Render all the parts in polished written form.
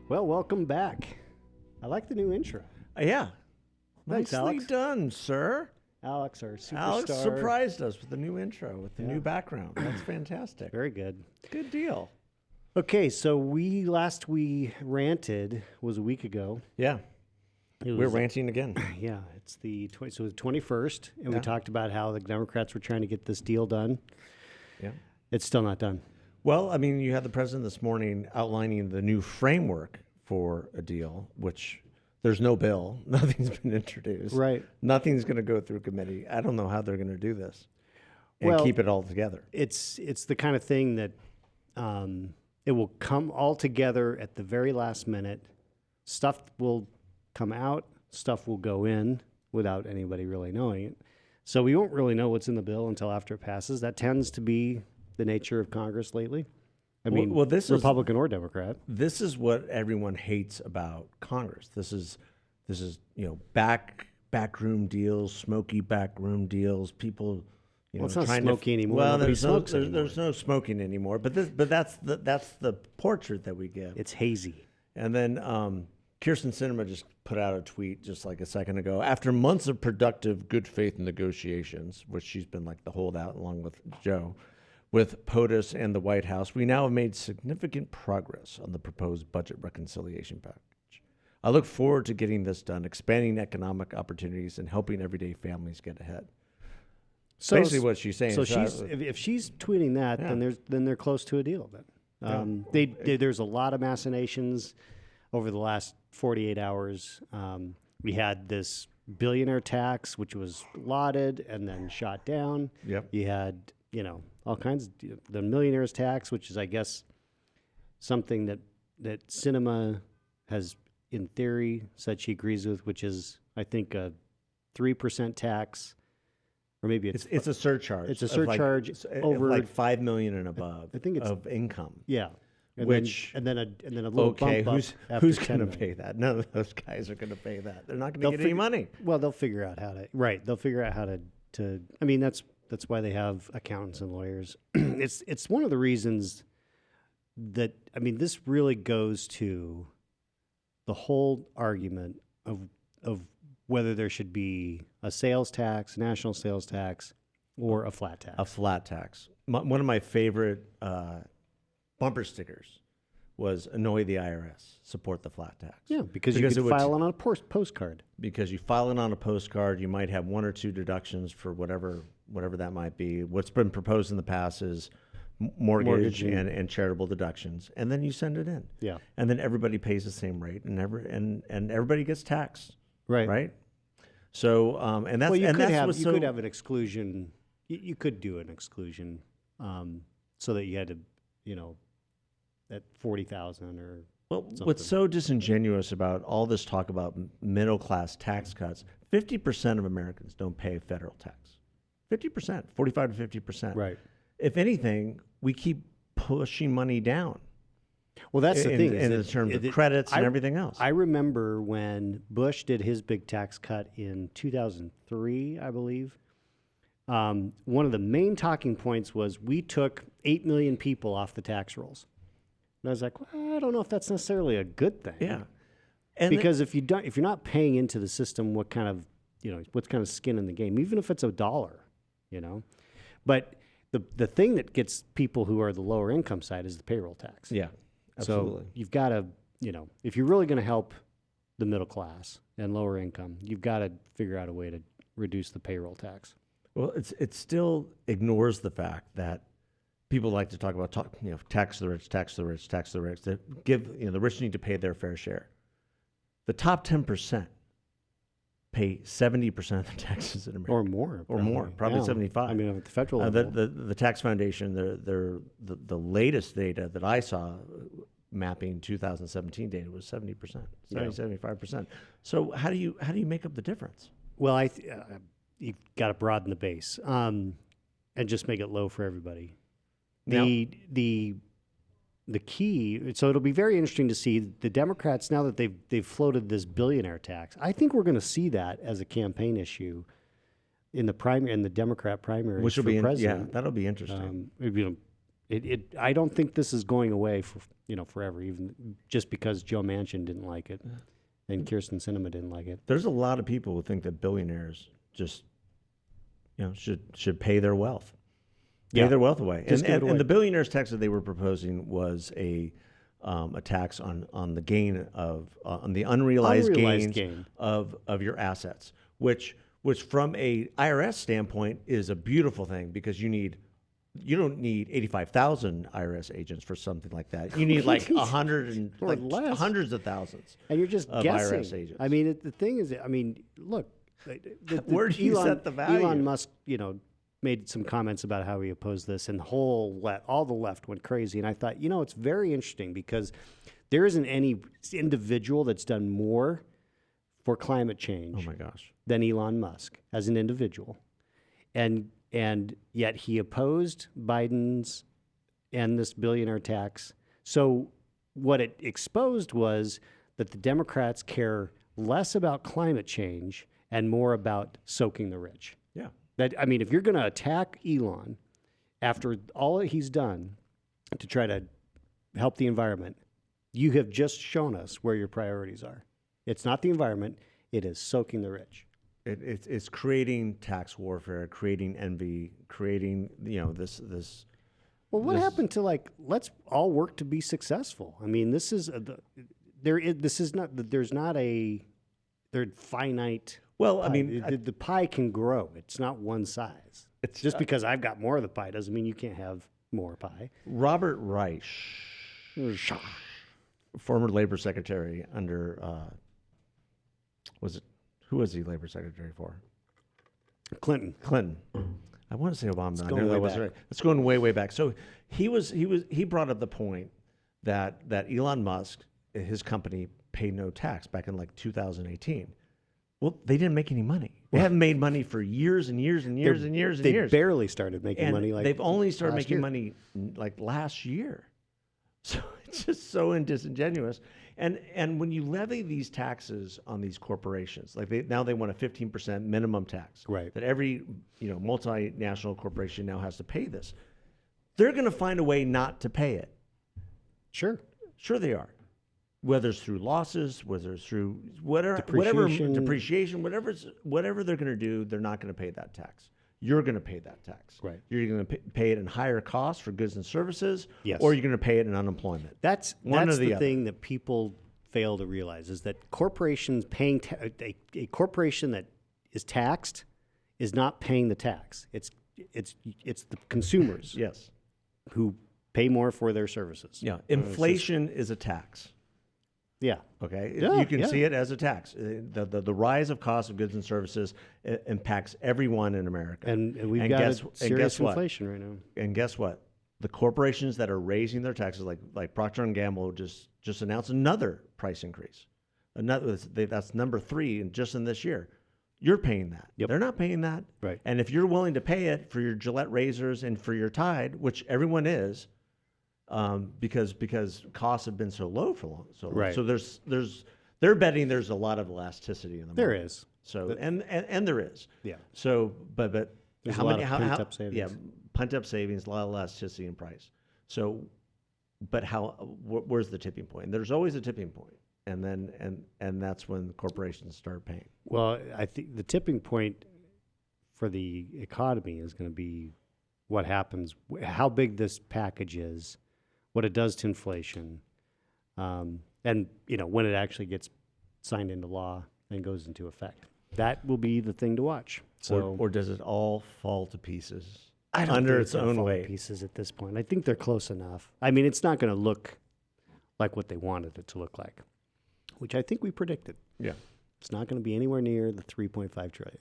Well, welcome back. I like the new intro. Yeah. Thanks, Nicely Alex. done, sir. Alex, our superstar. Alex surprised us with the new intro, with the new background. That's fantastic. Very good. Good deal. Okay, so last we ranted was a week ago. Yeah. It We're was- ranting again. Yeah, it's the 21st, and we Yeah. talked about how the Democrats were trying to get this deal done. Yeah. It's still not done. Well, I mean, you had the president this morning outlining the new framework for a deal, which there's no bill. Nothing's been introduced. Right. Nothing's going to go through committee. I don't know how they're going to do this and Well, keep it all together. It's the kind of thing that it will come all together at the very last minute. Stuff will come out, stuff will go in without anybody really knowing it. So we won't really know what's in the bill until after it passes. That tends to be the nature of Congress lately. I mean, well, this is- Republican or Democrat. This is what everyone hates about Congress. This is backroom deals, smoky backroom deals. People, Well, it's not trying smoky anymore. Well, Nobody there's smokes anymore. there's no smoking anymore. But that's the portrait that we give. It's hazy. And then Kirsten Sinema just put out a tweet just like a second ago. After months of productive, good faith negotiations, which she's been like the holdout along with Joe, with POTUS and the White House, we now have made significant progress on the proposed budget reconciliation package. I look forward to getting this done, expanding economic opportunities and helping everyday families get ahead. So Basically what she's saying. So is if she's tweeting that, Yeah. then they're close to a deal. Then there's a lot of machinations over the last 48 hours. We had this billionaire tax, which was lauded and then shot down. Yep. You had all kinds of the millionaires tax, which is I guess something that Sinema has in theory said she agrees with, which is I think a 3% tax. Or maybe It's a surcharge. It's a of surcharge of over like 5 million and above. I think it's- of income. yeah, and Which- then a little Okay, bump who's up after who's 10 going to million. pay that? None of those guys are going to pay that. They're not going They'll to get any figure- money. Well, they'll figure out how to. Right, they'll figure out how to. I mean, that's why they have accountants and lawyers. It's one of the reasons that this really goes to the whole argument of whether there should be a sales tax, national sales tax, or a flat tax. A flat tax. One of my favorite bumper stickers was "Annoy the IRS, support the flat tax." Yeah, because you it could would- file it on a postcard. Because you file it on a postcard, you might have one or two deductions for whatever that might be. What's been proposed in the past is mortgage and charitable deductions, and then you send it in. Yeah. And then everybody pays the same rate, and everybody gets taxed. Right. Right. So and that's Well, you and could that's have what's you so could have an exclusion. You could do an exclusion, so that you had to, at 40,000 or Well, something. what's so disingenuous about all this talk about middle class tax cuts? 50% of Americans don't pay federal tax. 50%, 45 to 50%. right. If anything, we keep pushing money down. Well, that's the thing. in terms of credits and everything else. I remember when Bush did his big tax cut in 2003, I believe. One of the main talking points was we took 8 million people off the tax rolls. And I was like, well, I don't know if that's necessarily a good thing. Yeah. And Because if you're not paying into the system, what kind of skin in the game, even if it's $1, But the thing that gets people who are the lower income side is the payroll tax. yeah, absolutely. So you've got to, if you're really going to help the middle class and lower income, you've got to figure out a way to reduce the payroll tax. Well, it still ignores the fact that people like to talk about tax the rich, tax the rich, tax the rich. That give the rich need to pay their fair share. The top 10% pay 70% of the taxes in America, Or more. probably Yeah. 75. I mean, at the federal level. The Tax Foundation, the latest data that I saw mapping 2017 data was 70%, 75%. So how do you make up the difference? Well, you've got to broaden the base and just make it low for everybody. The key, so it'll be very interesting to see the Democrats now that they've floated this billionaire tax. I think we're going to see that as a campaign issue in the Democrat primary, Which will be president. that'll be interesting. I don't think this is going away for forever, even just because Joe Manchin didn't like it and Kirsten Sinema didn't like it. There's a lot of people who think that billionaires just should pay their wealth. Pay their wealth away. And the billionaires tax that they were proposing was a tax on the gain of on the unrealized gain of your assets, which from a IRS standpoint is a beautiful thing, because you don't need 85,000 IRS agents for something like that. You need like 100 and like hundreds of thousands. And you're just of guessing. IRS agents. I mean, the thing is, look, where do you set the value? Elon Musk, made some comments about how he opposed this, and all the left went crazy. And I thought, it's very interesting, because there isn't any individual that's done more for climate change. Oh my gosh. Than Elon Musk as an individual, and yet he opposed Biden's and this billionaire tax. So what it exposed was that the Democrats care less about climate change and more about soaking the rich. Yeah. If you're going to attack Elon after all that he's done to try to help the environment, you have just shown us where your priorities are. It's not the environment, it is soaking the rich. It's creating tax warfare, creating envy, creating this. Well, what happened to let's all work to be successful? This is there's not a finite. Well, pie. The pie can grow. It's not one size. It's just because I've got more of the pie doesn't mean you can't have more pie. Robert Reich, former labor secretary under who was he labor secretary for? Clinton. I want to say Obama. I know that was right. It's going way back. So he brought up the point that Elon Musk, his company, paid no tax back in 2018. Well, they didn't make any money. They haven't made money for years and years and years and years and years. They barely started making money. They've only started making money last year. So it's just so disingenuous. And when you levy these taxes on these corporations, now they want a 15% minimum tax, right? That every multinational corporation now has to pay this. They're going to find a way not to pay it. Sure they are. Whether it's through losses, whether it's through depreciation, whatever they're going to do, they're not going to pay that tax. You're going to pay that tax. Right. You're going to pay it in higher costs for goods and services, yes, or you're going to pay it in unemployment. That's the thing that people fail to realize, is that corporations paying a corporation that is taxed is not paying the tax. It's the consumers yes, who pay more for their services. Yeah, inflation is a tax. Yeah. Okay. Yeah, you can see it as a tax. The rise of cost of goods and services impacts everyone in America. And we've got serious inflation right now. And guess what? The corporations that are raising their taxes, like Procter & Gamble, just announced another price increase. That's number 3, and just in this year. You're paying that. Yep. They're not paying that. Right. And if you're willing to pay it for your Gillette razors and for your Tide, which everyone is, because costs have been so low for long. Right. So they're betting there's a lot of elasticity in the market. There is. So and there is. Yeah. So but there's a lot of pent-up savings. Yeah, pent-up savings, a lot of elasticity in price. So, but where's the tipping point? There's always a tipping point, and then that's when corporations start paying. Well, I think the tipping point for the economy is going to be what happens, how big this package is, what it does to inflation, and when it actually gets signed into law and goes into effect. That will be the thing to watch. So, or does it all fall to pieces I don't under think its own weight? Pieces at this point. I think they're close enough. It's not going to look like what they wanted it to look like, which I think we predicted. Yeah, it's not going to be anywhere near the $3.5 trillion.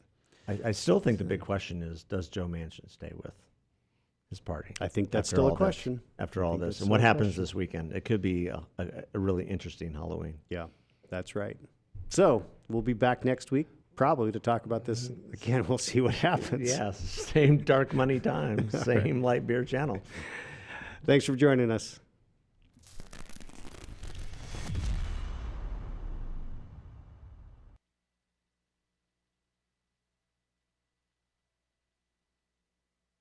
I still think the big question is: does Joe Manchin stay with his party? I think that's still a question. After all this, and what happens this weekend? It could be a really interesting Halloween. Yeah, that's right. So we'll be back next week, probably to talk about this again. We'll see what happens. Yes, same dark money time, same light beer channel. Thanks for joining us.